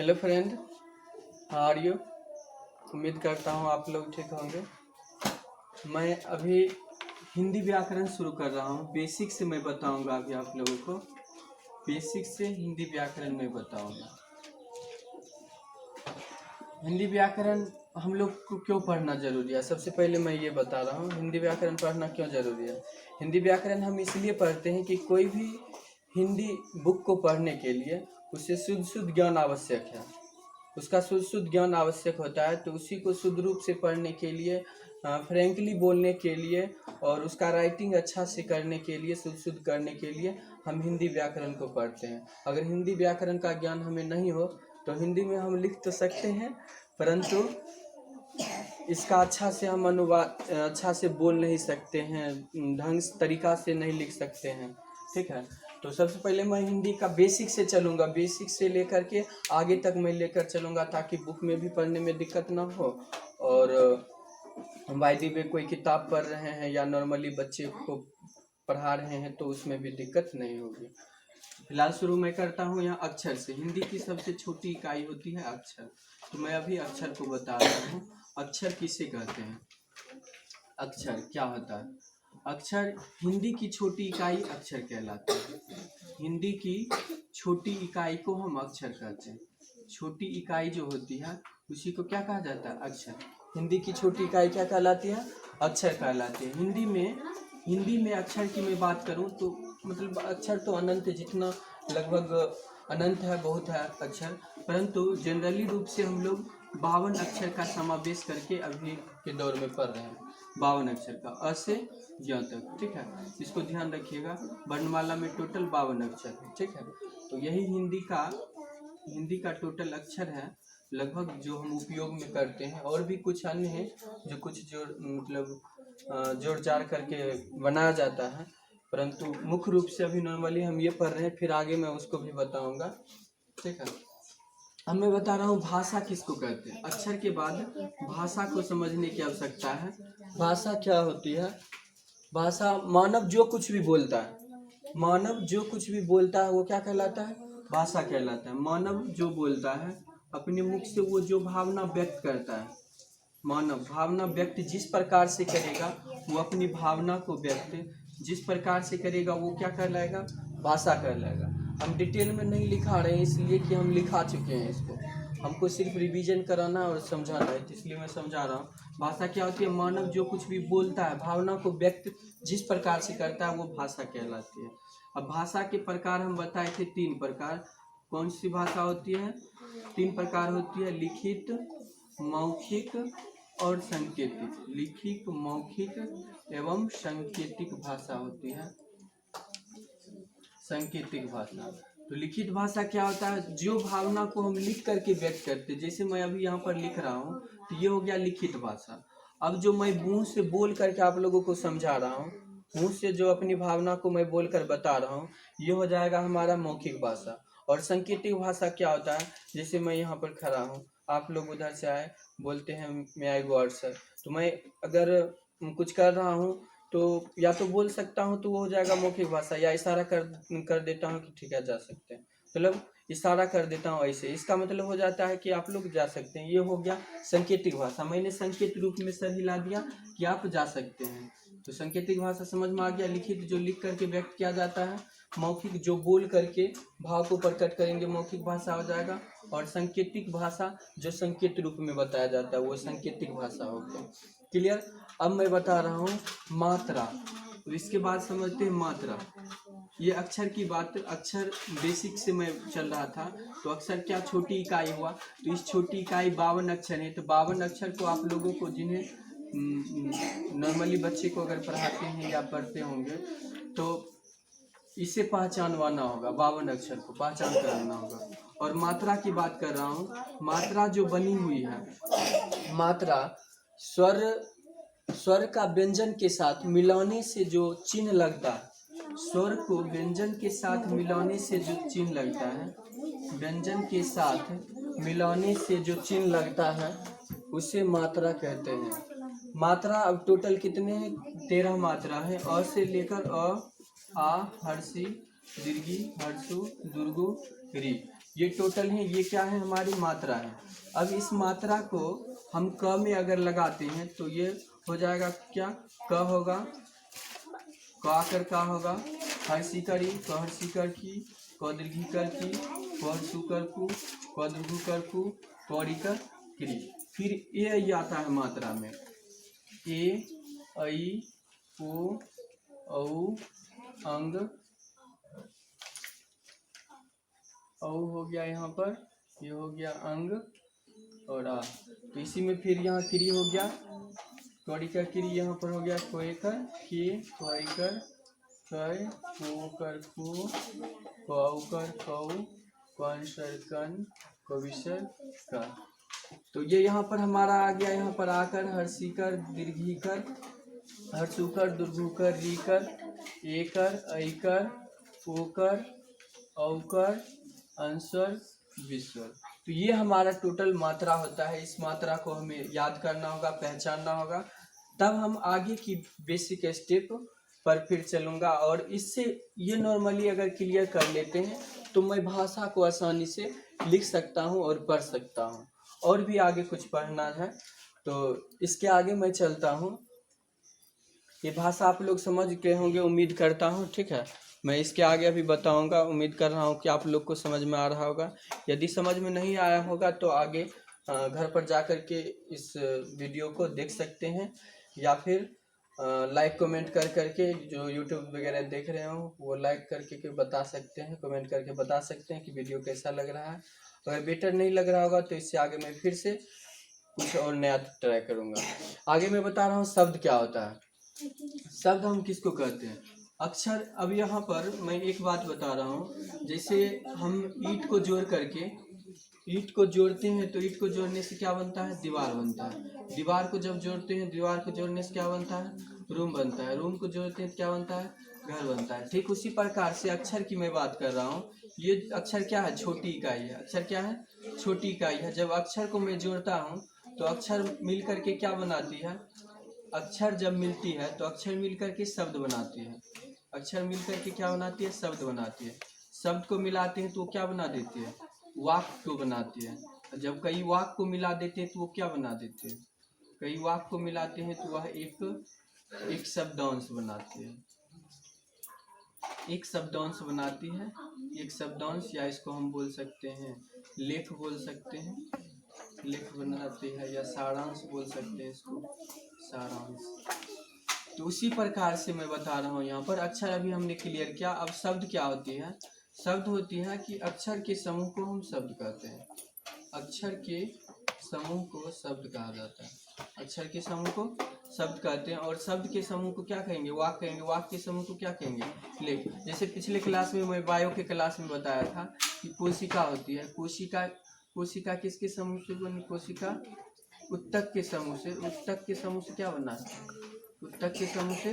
Hello friend, how are you. उम्मीद करता हूँ आप लोग ठीक होंगे। मैं अभी हिंदी व्याकरण शुरू कर रहा हूँ। बेसिक से मैं बताऊँगा अभी आप लोगों को। बेसिक से हिंदी व्याकरण में बताऊँगा। हिंदी व्याकरण हम लोग को क्यों पढ़ना ज़रूरी है, सबसे पहले मैं ये बता रहा हूँ हिंदी व्याकरण पढ़ना क्यों ज़रूरी है। हिंदी व्याकरण हम इसलिए पढ़ते हैं कि कोई भी हिंदी बुक को पढ़ने के लिए उसे शुद्ध ज्ञान आवश्यक है। उसका शुद्ध ज्ञान आवश्यक होता है, तो उसी को शुद्ध रूप से पढ़ने के लिए, फ्रैंकली बोलने के लिए और उसका राइटिंग अच्छा से करने के लिए, शुद्ध करने के लिए हम हिंदी व्याकरण को पढ़ते हैं। अगर हिंदी व्याकरण का ज्ञान हमें नहीं हो तो हिंदी में हम लिख तो सकते हैं, परंतु इसका अच्छा से हम अनुवाद अच्छा से बोल नहीं सकते हैं, ढंग तरीका से नहीं लिख सकते हैं। ठीक है, तो सबसे पहले मैं हिंदी का बेसिक से चलूँगा, बेसिक से लेकर के आगे तक मैं लेकर चलूँगा, ताकि बुक में भी पढ़ने में दिक्कत ना हो और बाय द वे कोई किताब पढ़ रहे हैं या नॉर्मली बच्चे को पढ़ा रहे हैं तो उसमें भी दिक्कत नहीं होगी। फिलहाल शुरू मैं करता हूँ यहाँ अक्षर से। हिंदी की सबसे छोटी इकाई होती है अक्षर, तो मैं अभी अक्षर को बता रहा हूँ। अक्षर किसे कहते हैं, अक्षर क्या होता है। अक्षर हिंदी की छोटी इकाई अक्षर कहलाती है। हिंदी की छोटी इकाई को हम अक्षर कहते हैं। छोटी इकाई जो होती है उसी को क्या कहा जाता है, अक्षर। हिंदी की छोटी इकाई क्या कहलाती है, अक्षर कहलाती है। हिंदी में अक्षर की मैं बात करूं तो मतलब अक्षर तो अनंत है, जितना लगभग अनंत है, बहुत है अक्षर, परंतु जनरली रूप से हम लोग 52 अक्षर का समावेश करके अभी के दौर में पढ़ रहे हैं। 52 अक्षर का, अ से य तक। ठीक है, इसको ध्यान रखिएगा। वर्णमाला में टोटल 52 अक्षर है। ठीक है, तो यही हिंदी का टोटल अक्षर है लगभग, जो हम उपयोग में करते हैं। और भी कुछ अन्य हैं जो कुछ जोड़ मतलब जोड़ जाड़ करके बनाया जाता है, परंतु मुख्य रूप से अभी नॉर्मली हम ये पढ़ रहे हैं, फिर आगे मैं उसको भी बताऊंगा। ठीक है, अब मैं बता रहा हूँ भाषा किसको कहते हैं। अक्षर के बाद भाषा को समझने की आवश्यकता है। भाषा क्या होती है, भाषा मानव जो कुछ भी बोलता है, मानव जो कुछ भी बोलता है वो क्या कहलाता है, भाषा कहलाता है। मानव जो बोलता है अपने मुख से, वो जो भावना व्यक्त करता है, मानव भावना व्यक्त जिस प्रकार से करेगा, वो अपनी भावना को व्यक्त जिस प्रकार से करेगा वो क्या कहलाएगा, भाषा कहलाएगा। हम डिटेल में नहीं लिखा रहे हैं, इसलिए कि हम लिखा चुके हैं इसको, हमको सिर्फ रिवीजन कराना और समझाना है, इसलिए मैं समझा रहा हूँ। भाषा क्या होती है, मानव जो कुछ भी बोलता है, भावना को व्यक्त जिस प्रकार से करता है वो भाषा कहलाती है। अब भाषा के प्रकार हम बताए थे 3 प्रकार। कौन सी भाषा होती है, 3 प्रकार होती है, लिखित, मौखिक और सांकेतिक। लिखित, मौखिक एवं सांकेतिक भाषा होती है। सांकेतिक भाषा, तो लिखित भाषा क्या होता है, जो भावना को हम लिख करके व्यक्त करते हैं। जैसे मैं अभी यहाँ पर लिख रहा हूँ तो ये हो गया लिखित भाषा। अब जो मैं मुंह से बोल करके आप लोगों को समझा रहा हूँ, मुंह से जो अपनी भावना को मैं बोल कर बता रहा हूँ, ये हो जाएगा हमारा मौखिक भाषा। और सांकेतिक भाषा क्या होता है, जैसे मैं यहाँ पर खड़ा हूँ, आप लोग उधर से आए, बोलते हैं मे आई गो आउटसाइड, तो मैं अगर कुछ कर रहा हूँ तो या तो बोल सकता हूँ तो वो हो जाएगा मौखिक भाषा, या इशारा कर देता हूँ कि ठीक है जा सकते हैं, मतलब इशारा कर देता हूँ ऐसे, इसका मतलब हो जाता है कि आप लोग जा सकते हैं। ये हो गया सांकेतिक भाषा, मैंने संकेत रूप में सर हिला दिया कि आप जा सकते हैं, तो सांकेतिक भाषा समझ में आ गया। लिखित जो लिख करके व्यक्त किया जाता है, मौखिक जो बोल करके भाव को प्रकट करेंगे, मौखिक भाषा हो जाएगा। और सांकेतिक भाषा जो संकेत रूप में बताया जाता है वो सांकेतिक भाषा हो गया। क्लियर। अब मैं बता रहा हूँ मात्रा, तो इसके बाद समझते हैं मात्रा। ये अक्षर की बात, अक्षर बेसिक से मैं चल रहा था, तो अक्षर क्या छोटी इकाई हुआ, तो इस छोटी इकाई 52 अक्षर है। तो 52 अक्षर को आप लोगों को, जिन्हें नॉर्मली बच्चे को अगर पढ़ाते हैं या पढ़ते होंगे, तो इसे पहचानवाना होगा, 52 अक्षर को पहचान करना होगा। और मात्रा की बात कर रहा हूँ, मात्रा जो बनी हुई है, मात्रा स्वर का व्यंजन के साथ मिलाने से जो चिन्ह लगता है, स्वर को व्यंजन के साथ मिलाने से जो चिन्ह लगता है, व्यंजन के साथ मिलाने से जो चिन्ह लगता है उसे मात्रा कहते हैं। मात्रा अब टोटल कितने हैं, 13 मात्रा है। अ से लेकर अ, आ, हर्षी, दीर्घी, हर्षु, दुर्गु, री, ये टोटल है, ये क्या है हमारी मात्रा है। अब इस मात्रा को हम क में अगर लगाते हैं तो ये हो जाएगा क्या, क होगा, क आकर का होगा, हर सीकर ई, क हर सीकर की, क दीर्घिकर की, क हर सुकर कु, क दीर्घुकर कु, क रीकर क्री। फिर ए आता है मात्रा में, ए ऐ ओ औ अंग औ हो गया यहाँ पर, ये हो गया अंग और आ। तो इसी में फिर यहाँ क्री हो गया, कौड़ी का क्री यहाँ पर हो गया, कोएकर के, कोएकर कै, कोकर को, कौकर कौ, कंसर कन, कविसर का। तो ये यहाँ पर हमारा आ गया, यहाँ पर आकर हर्षिकर, दीर्घिकर, हर्षुकर, दुर्घुकर, रीकर, एकर, ऐकर, ओकर, औकर, अंसर, विस्वर। तो ये हमारा टोटल मात्रा होता है। इस मात्रा को हमें याद करना होगा, पहचानना होगा, तब हम आगे की बेसिक स्टेप पर फिर चलूँगा। और इससे ये नॉर्मली अगर क्लियर कर लेते हैं तो मैं भाषा को आसानी से लिख सकता हूँ और पढ़ सकता हूँ। और भी आगे कुछ पढ़ना है तो इसके आगे मैं चलता हूँ। ये भाषा आप लोग समझ गए होंगे, उम्मीद करता हूँ, ठीक है। मैं इसके आगे अभी बताऊंगा, उम्मीद कर रहा हूँ कि आप लोग को समझ में आ रहा होगा। यदि समझ में नहीं आया होगा तो आगे घर पर जाकर के इस वीडियो को देख सकते हैं, या फिर लाइक कमेंट कर करके, जो यूट्यूब वगैरह देख रहे हो वो लाइक करके के बता सकते हैं, कमेंट करके बता सकते हैं कि वीडियो कैसा लग रहा है। अगर बेटर नहीं लग रहा होगा तो इससे आगे मैं फिर से कुछ और नया ट्राई करूँगा। आगे मैं बता रहा हूँ शब्द क्या होता है। शब्द हम किसको कहते हैं, अक्षर। अब यहाँ पर मैं एक बात बता रहा हूँ, जैसे हम ईंट को जोड़ करके, ईंट को जोड़ते हैं तो ईंट को जोड़ने से क्या बनता है, दीवार बनता है। दीवार को जब जोड़ते हैं, दीवार को जोड़ने से क्या बनता है, रूम बनता है। रूम को जोड़ते हैं तो क्या बनता है, घर बनता है। ठीक उसी प्रकार से अक्षर की मैं बात कर रहा हूँ। ये अक्षर क्या है, छोटी इकाई है। अक्षर क्या है, छोटी इकाई है। जब अक्षर को मैं जोड़ता हूँ तो अक्षर मिल करके क्या बनाती है, अक्षर जब मिलती है तो अक्षर मिलकर के शब्द बनाती है। अक्षर मिलकर के क्या बनाती है, शब्द बनाती है। शब्द को मिलाते हैं तो वो क्या बना देती है, वाक्य को बनाती है। जब कई वाक्य को मिला देते हैं तो वो क्या बना देते हैं, कई वाक्य को मिलाते हैं तो वह एक शब्दांश बनाती है। एक शब्दांश बनाती है, एक शब्दांश, या इसको हम बोल सकते हैं लेख बोल सकते हैं, लेख बनाती है, या सारांश बोल सकते हैं इसको, सारांश। तो उसी प्रकार से मैं बता रहा हूँ यहाँ पर। अक्षर अभी हमने क्लियर किया। अब शब्द क्या होती है, शब्द होती है कि अक्षर के समूह को हम शब्द कहते हैं। अक्षर के समूह को शब्द कहा जाता है। अक्षर के समूह को शब्द कहते हैं। और शब्द के समूह को क्या कहेंगे, वाक्य कहेंगे। वाक्य के समूह को क्या कहेंगे, लेख। जैसे पिछले क्लास में मैं बायो के क्लास में बताया था कि कोशिका होती है। कोशिका, कोशिका किसके समूह से बनी, कोशिका उत्तक के समूह से। उत्तक के समूह से क्या बना, उत्तक के समूह से,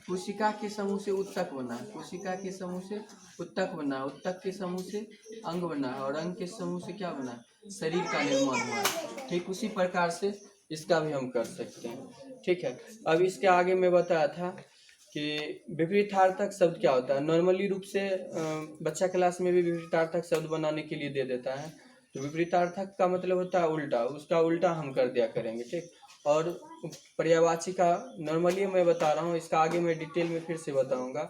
कोशिका के समूह से उत्तक बना, कोशिका के समूह से उत्तक बना, उत्तक के समूह से अंग बना, और अंग के समूह से क्या बना, शरीर का निर्माण हुआ। ठीक उसी प्रकार से इसका भी हम कर सकते हैं, ठीक है। अब इसके आगे मैं बताया था कि विपरीतार्थक शब्द क्या होता है। नॉर्मली रूप से बच्चा क्लास में भी विपरीतार्थक शब्द बनाने के लिए दे देता है। तो विपरीतार्थक का मतलब होता है उल्टा, उसका उल्टा हम कर दिया करेंगे, ठीक। और पर्यायवाची का नॉर्मली मैं बता रहा हूँ, इसका आगे मैं डिटेल में फिर से बताऊंगा।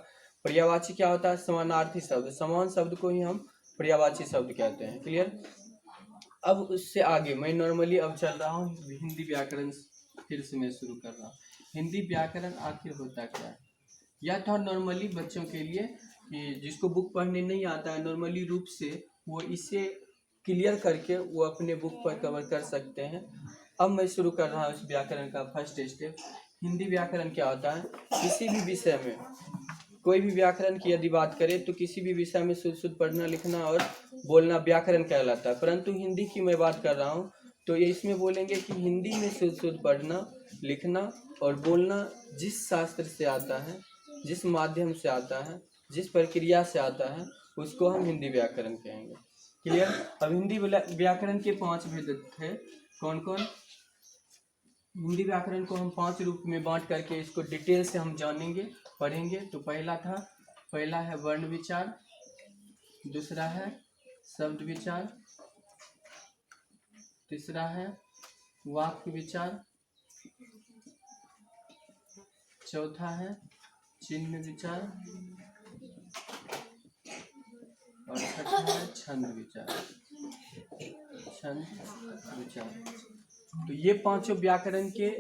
पर्यायवाची क्या होता है, समानार्थी शब्द। समान शब्द को ही हम पर्यायवाची शब्द कहते हैं, क्लियर। अब उससे आगे मैं नॉर्मली अब चल रहा हूँ हिंदी व्याकरण, फिर से मैं शुरू कर रहा हूँ। हिंदी व्याकरण आखिर होता क्या है, यह था नॉर्मली बच्चों के लिए कि जिसको बुक पढ़ने नहीं आता है, नॉर्मली रूप से वो इसे क्लियर करके वो अपने बुक पर कवर कर सकते हैं। अब मैं शुरू कर रहा हूँ इस व्याकरण का फर्स्ट स्टेप। हिंदी व्याकरण क्या होता है, किसी भी विषय में, कोई भी व्याकरण की यदि बात करें तो किसी भी विषय में शुद्ध शुद्ध पढ़ना, लिखना और बोलना व्याकरण कहलाता है। परंतु हिंदी की मैं बात कर रहा हूँ तो ये इसमें बोलेंगे कि हिंदी में शुद्ध शुद्ध पढ़ना, लिखना और बोलना जिस शास्त्र से आता है, जिस माध्यम से आता है, जिस प्रक्रिया से आता है, उसको हम हिंदी व्याकरण कहेंगे, क्लियर। अब हिंदी व्याकरण के 5 भेद थे, कौन कौन। हिंदी व्याकरण को हम 5 रूप में बांट करके इसको डिटेल से हम जानेंगे, पढ़ेंगे। तो पहला है वर्ण विचार, दूसरा है शब्द विचार, तीसरा है वाक्य विचार, चौथा है चिन्ह विचार और छठा है छंद विचार। छंद विचार, तो ये पांचों व्याकरण के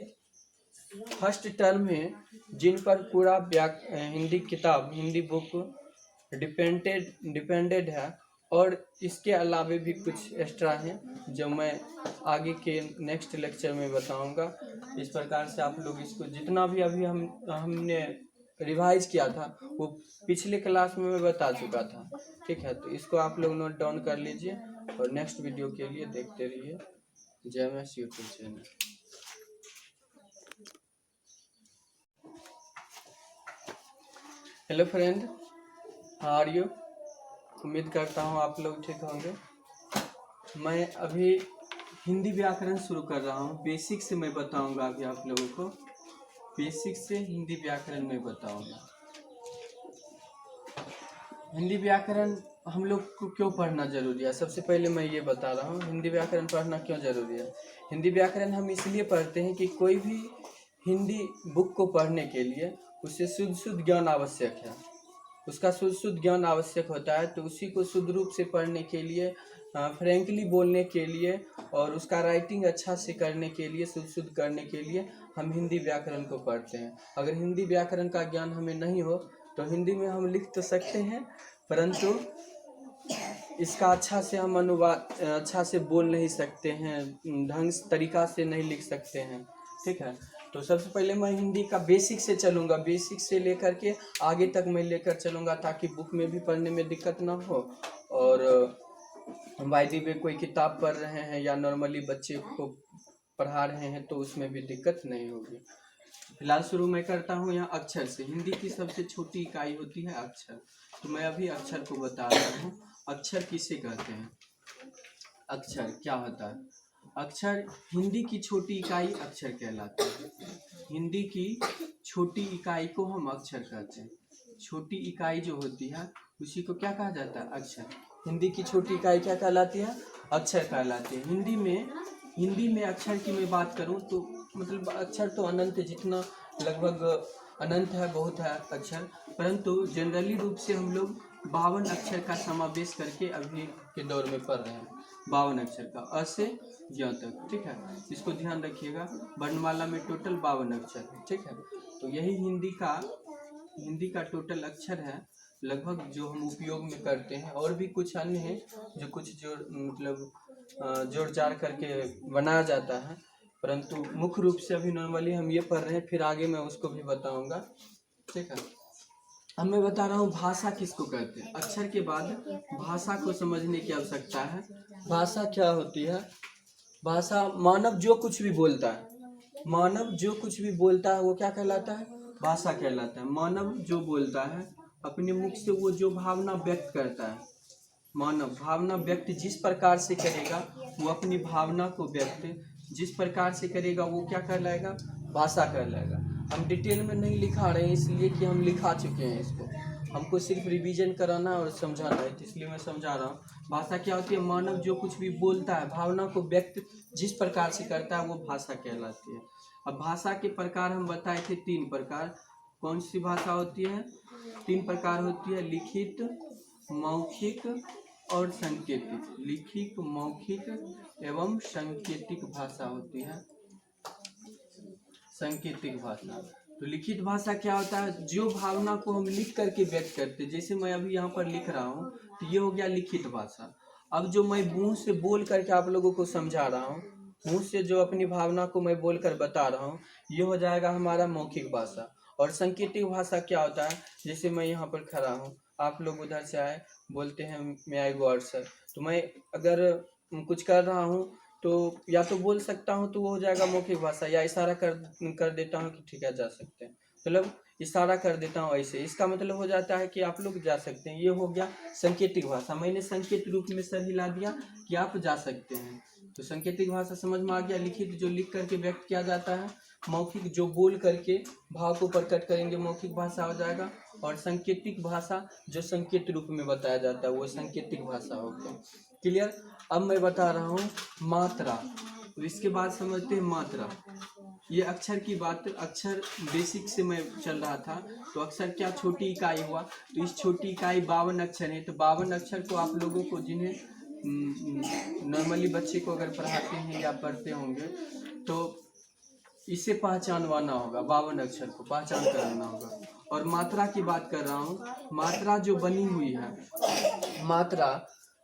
फर्स्ट टर्म है जिन पर पूरा हिंदी किताब, हिंदी बुक डिपेंडेड है। और इसके अलावे भी कुछ एक्स्ट्रा हैं जो मैं आगे के नेक्स्ट लेक्चर में बताऊंगा। इस प्रकार से आप लोग इसको जितना भी अभी हमने रिवाइज किया था वो पिछले क्लास में मैं बता चुका था, ठीक है। तो इसको आप लोग नोट डाउन कर लीजिए और नेक्स्ट वीडियो के लिए देखते रहिए जय मैस YouTube channel. Hello friend, how are you? उम्मीद करता हूँ आप लोग ठीक होंगे। मैं अभी हिंदी व्याकरण शुरू कर रहा हूँ। बेसिक से मैं बताऊंगा अभी आप लोगों को, बेसिक से हिंदी व्याकरण में बताऊंगा। हिंदी व्याकरण हम लोग को क्यों पढ़ना जरूरी है, सबसे पहले मैं ये बता रहा हूँ हिंदी व्याकरण पढ़ना क्यों जरूरी है। हिंदी व्याकरण हम इसलिए पढ़ते हैं कि कोई भी हिंदी बुक को पढ़ने के लिए उसे शुद्ध ज्ञान आवश्यक है, उसका शुद्ध ज्ञान आवश्यक होता है। तो उसी को शुद्ध रूप से पढ़ने के लिए, फ्रैंकली बोलने के लिए और उसका राइटिंग अच्छा से करने के लिए, शुद्ध करने के लिए हम हिंदी व्याकरण को पढ़ते हैं। अगर हिंदी व्याकरण का ज्ञान हमें नहीं हो तो हिंदी में हम लिख तो सकते हैं परंतु इसका अच्छा से हम अनुवाद अच्छा से बोल नहीं सकते हैं, ढंग तरीका से नहीं लिख सकते हैं, ठीक है। तो सबसे पहले मैं हिंदी का बेसिक से चलूँगा, बेसिक से लेकर के आगे तक मैं लेकर चलूँगा ताकि बुक में भी पढ़ने में दिक्कत ना हो और बाय द वे कोई किताब पढ़ रहे हैं या नॉर्मली बच्चे को पढ़ा रहे हैं तो उसमें भी दिक्कत नहीं होगी। फिलहाल शुरू मैं करता हूँ यहाँ अक्षर से। हिंदी की सबसे छोटी इकाई होती है अक्षर। तो मैं अभी अक्षर को बता रहा हूँ। अक्षर किसे कहते हैं, अक्षर क्या होता है? अक्षर हिंदी की छोटी इकाई अक्षर कहलाती है। हिंदी की छोटी इकाई को हम अक्षर कहते हैं। छोटी इकाई जो होती है उसी को क्या कहा जाता है, अक्षर। हिंदी की छोटी इकाई क्या कहलाती है, अक्षर कहलाती है। हिंदी में अक्षर की मैं बात करूं तो मतलब अक्षर तो अनंत है, जितना लगभग अनंत है, बहुत है अक्षर, परंतु जनरली रूप से हम लोग 52 अक्षर का समावेश करके अभी के दौर में पढ़ रहे हैं। 52 अक्षर का, अ से ज तक, ठीक है। इसको ध्यान रखिएगा, वर्णमाला में टोटल 52 अक्षर है, ठीक है। तो यही हिंदी का टोटल अक्षर है लगभग जो हम उपयोग में करते हैं। और भी कुछ अन्य हैं जो कुछ जोड़ जाड़ करके बनाया जाता है, परंतु मुख्य रूप से अभी नॉर्मली हम ये पढ़ रहे हैं, फिर आगे मैं उसको भी बताऊंगा, ठीक है। अब मैं बता रहा हूँ भाषा किसको कहते हैं। अक्षर के बाद भाषा को समझने की आवश्यकता है। भाषा क्या होती है? भाषा मानव जो कुछ भी बोलता है, मानव जो कुछ भी बोलता है वो क्या कहलाता है, भाषा कहलाता है। मानव जो बोलता है अपने मुख से, वो जो भावना व्यक्त करता है, मानव भावना व्यक्त जिस प्रकार से करेगा, वो अपनी भावना को व्यक्त जिस प्रकार से करेगा वो क्या कहलाएगा, भाषा कहलाएगा। हम डिटेल में नहीं लिखा रहे हैं इसलिए कि हम लिखा चुके हैं इसको, हमको सिर्फ रिवीजन कराना और समझाना है, इसलिए मैं समझा रहा हूँ। भाषा क्या होती है? मानव जो कुछ भी बोलता है, भावना को व्यक्त जिस प्रकार से करता है वो भाषा कहलाती है। अब भाषा के प्रकार हम बताए थे 3 प्रकार। कौन सी भाषा होती है? 3 प्रकार होती है, लिखित, मौखिक और सांकेतिक। लिखित, मौखिक एवं सांकेतिक भाषा होती है। सांकेतिक भाषा, तो लिखित भाषा क्या होता है? जो भावना को हम लिख करके व्यक्त करते, जैसे मैं अभी यहाँ पर लिख रहा हूँ तो ये हो गया लिखित भाषा। अब जो मैं मुंह से बोल करके आप लोगों को समझा रहा हूँ, मुंह से जो अपनी भावना को मैं बोल कर बता रहा हूँ, ये हो जाएगा हमारा मौखिक भाषा। और सांकेतिक भाषा क्या होता है? जैसे मैं यहाँ पर खड़ा हूँ, आप लोग उधर से आए, बोलते हैं मे आई गो आउटसाइड, तो मैं अगर कुछ कर रहा हूँ तो या तो बोल सकता हूँ तो वो हो जाएगा मौखिक भाषा, या इशारा कर देता हूँ कि ठीक है जा सकते हैं, मतलब इशारा कर देता हूँ ऐसे, इसका मतलब हो जाता है कि आप लोग जा सकते हैं। ये हो गया सांकेतिक भाषा, मैंने संकेत रूप में सर हिला दिया कि आप जा सकते हैं, तो सांकेतिक भाषा समझ में आ गया। लिखित जो लिख करके व्यक्त किया जाता है मौखिक जो बोल करके भाव को प्रकट करेंगे मौखिक भाषा हो जाएगा, और सांकेतिक भाषा जो संकेत रूप में बताया जाता है वो सांकेतिक भाषा हो गया। क्लियर। अब मैं बता रहा हूँ मात्रा। तो इसके बाद समझते हैं मात्रा। ये अक्षर की बात, अक्षर बेसिक से मैं चल रहा था, तो अक्षर क्या छोटी इकाई हुआ, तो इस छोटी इकाई 52 अक्षर है। तो 52 अक्षर को आप लोगों को जिन्हें नॉर्मली बच्चे को अगर पढ़ाते हैं या पढ़ते होंगे तो इसे पहचानवाना होगा, 52 अक्षर को पहचान कराना होगा। और मात्रा की बात कर रहा हूँ, मात्रा जो बनी हुई है, मात्रा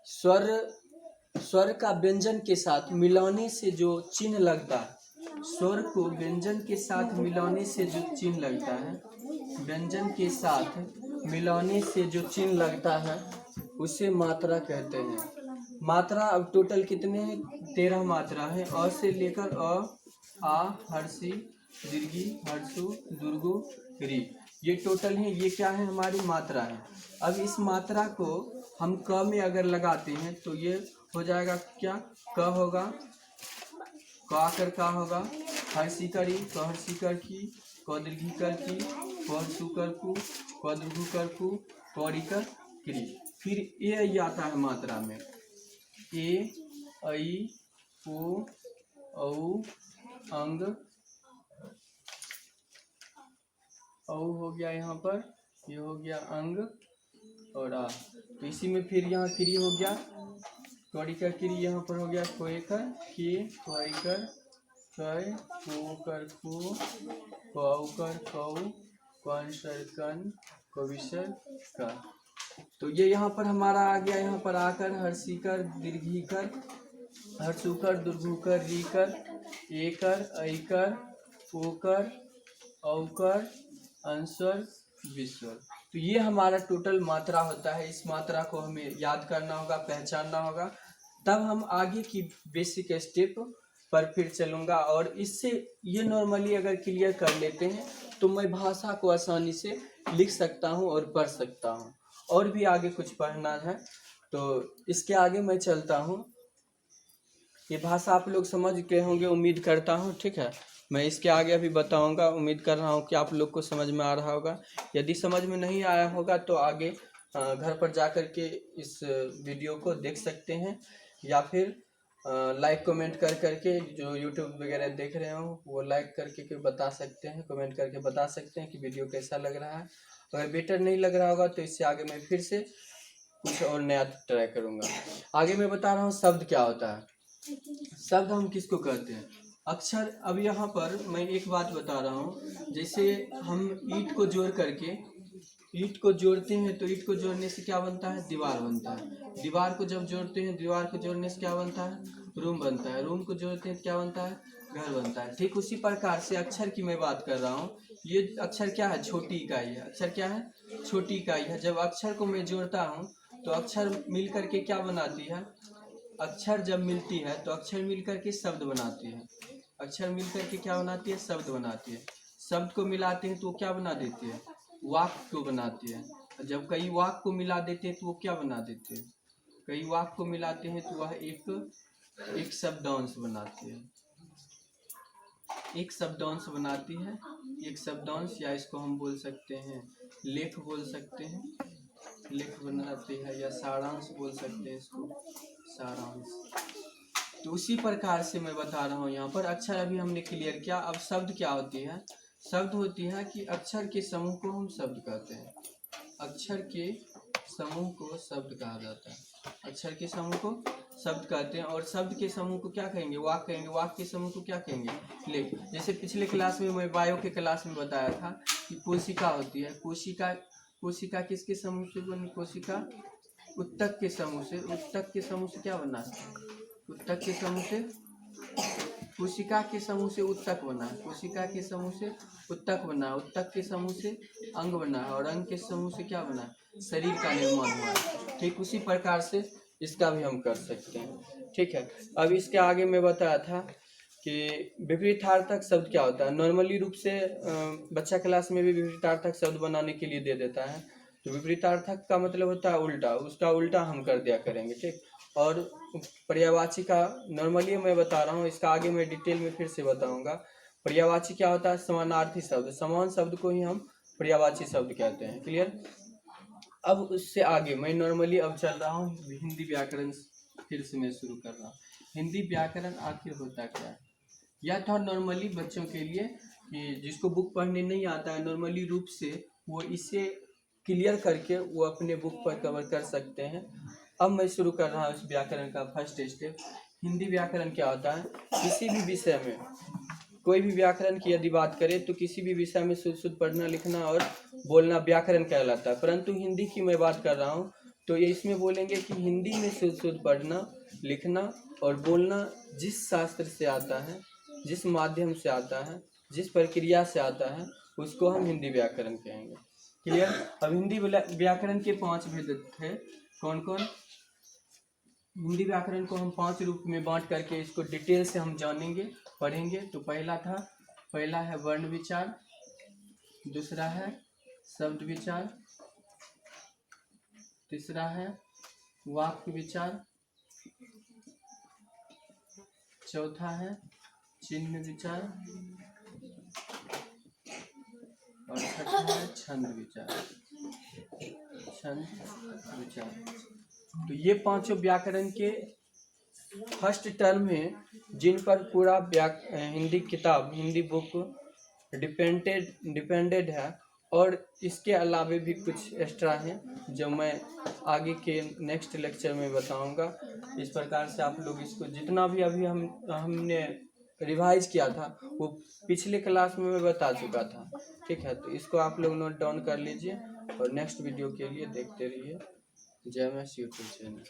स्वर का व्यंजन के साथ मिलाने से जो चिन्ह लगता है, स्वर को व्यंजन के साथ मिलाने से जो चिन्ह लगता है, व्यंजन के साथ मिलाने से जो चिन्ह लगता है उसे मात्रा कहते हैं। मात्रा अब टोटल कितने हैं? 13 मात्रा है। अ से लेकर आ, हर्षी, दीर्घी, हर्षु, दुर्गु, री, ये टोटल है। ये क्या है? हमारी मात्रा है। अब इस मात्रा को हम क में अगर लगाते हैं तो ये हो जाएगा क्या? क होगा, क आकर का होगा, हर्षी करी, क हर्षी कर की, क दीर्घी कर की, क हर्षु कर कु, क दुर्घु कर कु, कौड़ी कर क्री। फिर ए आता है मात्रा में, ए, ऐ, ओ, औ, अंग, औ हो गया यहाँ पर, ये हो गया अंग और आ। तो इसी में फिर यहाँ क्री हो गया, कौड़ी का क्री यहाँ पर हो गया, कोय कर के, कोय कर कय, को कर को, कौ कर कौ, कन सर कन, कविसर का। तो ये यहाँ पर हमारा आ गया, यहाँ पर आकर हर्षी कर, दीर्घी कर, हर्षु कर, दुर्घु कर, री कर, ए कर, ऐ कर, ओ कर, औ कर, अंस्वर, विस्वर। तो ये हमारा टोटल मात्रा होता है। इस मात्रा को हमें याद करना होगा, पहचानना होगा, तब हम आगे की बेसिक स्टेप पर फिर चलूँगा। और इससे ये नॉर्मली अगर क्लियर कर लेते हैं तो मैं भाषा को आसानी से लिख सकता हूँ और पढ़ सकता हूँ। और भी आगे कुछ पढ़ना है तो इसके आगे मैं चलता हूँ। ये भाषा आप लोग समझ गए होंगे, उम्मीद करता हूँ। ठीक है, मैं इसके आगे अभी बताऊंगा। उम्मीद कर रहा हूँ कि आप लोग को समझ में आ रहा होगा। यदि समझ में नहीं आया होगा तो आगे घर पर जा कर के इस वीडियो को देख सकते हैं, या फिर लाइक कमेंट कर करके, जो यूट्यूब वगैरह देख रहे हो वो लाइक करके बता सकते हैं, कमेंट करके बता सकते हैं कि वीडियो कैसा लग रहा है। अगर बेटर नहीं लग रहा होगा तो इससे आगे मैं फिर से कुछ और नया ट्राई करूँगा। आगे मैं बता रहा हूँ शब्द क्या होता है। शब्द हम किसको कहते हैं? अक्षर। अब यहाँ पर मैं एक बात बता रहा हूँ, जैसे हम ईंट को जोड़ करके, ईंट को जोड़ते हैं तो ईंट को जोड़ने से क्या बनता है? दीवार बनता है। दीवार को जब जोड़ते हैं, दीवार को जोड़ने से क्या बनता है? रूम बनता है। रूम को जोड़ते हैं तो क्या बनता है? घर बनता है। ठीक उसी प्रकार से अक्षर की मैं बात कर रहा हूँ। ये अक्षर क्या है? छोटी इकाई है। अक्षर क्या है? छोटी इकाई है। जब अक्षर को मैं जोड़ता हूँ तो अक्षर मिल करके क्या बनाती है? अक्षर जब मिलती है तो अक्षर मिल करके शब्द बनाती है। अक्षर मिल करके क्या बनाती है? शब्द बनाती है। शब्द को मिलाते हैं तो वो क्या बना देती है? वाक्य को बनाती है। जब कई वाक्य को मिला देते हैं तो वो क्या बना देते हैं? कई वाक्य को मिलाते हैं तो वह एक शब्दांश बनाती है। एक शब्दांश बनाती है। एक शब्दांश, या इसको हम बोल सकते हैं लेख बोल सकते हैं, लेख बनाती है, या सारांश बोल सकते हैं इसको, सारांश। तो उसी प्रकार से मैं बता रहा हूँ यहाँ पर। अक्षर अभी हमने क्लियर किया। अब शब्द क्या होती है? शब्द होती है कि अक्षर के समूह को हम शब्द कहते हैं। अक्षर के समूह को शब्द कहा जाता है। अक्षर के समूह को शब्द कहते हैं। और शब्द के समूह को क्या कहेंगे? वाक्य कहेंगे। वाक्य के समूह को क्या कहेंगे? लेख। जैसे पिछले क्लास में मैं बायो के क्लास में बताया था कि कोशिका होती है। कोशिका किसके समूह से बनी? कोशिका उत्तक के समूह से। उत्तक के समूह से क्या बना? उत्तक के समूह से, कोशिका के समूह से उत्तक बना है। कोशिका के समूह से उत्तक बना है। उत्तक के समूह से अंग बना है, और अंग के समूह से क्या बना है? शरीर का निर्माण हुआ है। ठीक उसी प्रकार से इसका भी हम कर सकते हैं। ठीक है, अब इसके आगे मैं बताया था कि विपरीतार्थक शब्द क्या होता है। नॉर्मली रूप से बच्चा क्लास में भी विपरीतार्थक शब्द बनाने के लिए दे देता है। तो विपरीतार्थक का मतलब होता है उल्टा, उसका उल्टा हम कर दिया करेंगे। ठीक, और पर्यायवाची का नॉर्मली मैं बता रहा हूँ, इसका आगे मैं डिटेल में फिर से बताऊंगा। पर्यायवाची क्या होता है? समानार्थी शब्द। समान शब्द को ही हम पर्यायवाची शब्द कहते हैं। क्लियर? अब उससे आगे मैं नॉर्मली अब चल रहा हूँ हिंदी व्याकरण, फिर से मैं शुरू कर रहा हूँ। हिंदी व्याकरण आखिर होता क्या है? यह था नॉर्मली बच्चों के लिए कि जिसको बुक पढ़ने नहीं आता है, नॉर्मली रूप से वो इसे क्लियर करके वो अपने बुक पर कवर कर सकते हैं। अब मैं शुरू कर रहा हूँ इस व्याकरण का फर्स्ट स्टेप। हिंदी व्याकरण क्या होता है? किसी भी विषय में, कोई भी व्याकरण की यदि बात करें तो किसी भी विषय में शुद्ध शुद्ध पढ़ना, लिखना और बोलना व्याकरण कहलाता है। परंतु हिंदी की मैं बात कर रहा हूँ तो ये इसमें बोलेंगे कि हिंदी में शुद्ध शुद्ध पढ़ना, लिखना और बोलना जिस शास्त्र से आता है, जिस माध्यम से आता है, जिस प्रक्रिया से आता है, उसको हम हिंदी व्याकरण कहेंगे। क्लियर? अब हिंदी व्याकरण के 5 भेद थे। कौन कौन? हिंदी व्याकरण को हम 5 रूप में बांट करके इसको डिटेल से हम जानेंगे, पढ़ेंगे। तो पहला है वर्ण विचार, दूसरा है शब्द विचार, तीसरा है वाक्य विचार, चौथा है चिन्ह विचार और छठा है छंद विचार। तो ये 5 व्याकरण के फर्स्ट टर्म है जिन पर पूरा हिंदी किताब, हिंदी बुक डिपेंडेड है। और इसके अलावे भी कुछ एक्स्ट्रा हैं जो मैं आगे के नेक्स्ट लेक्चर में बताऊंगा। इस प्रकार से आप लोग इसको जितना भी अभी हमने रिवाइज किया था वो पिछले क्लास में मैं बता चुका था। ठीक है, तो इसको आप लोग नोट डाउन कर लीजिए और नेक्स्ट वीडियो के लिए देखते रहिए। जय मैस यूट्यूब चैनल।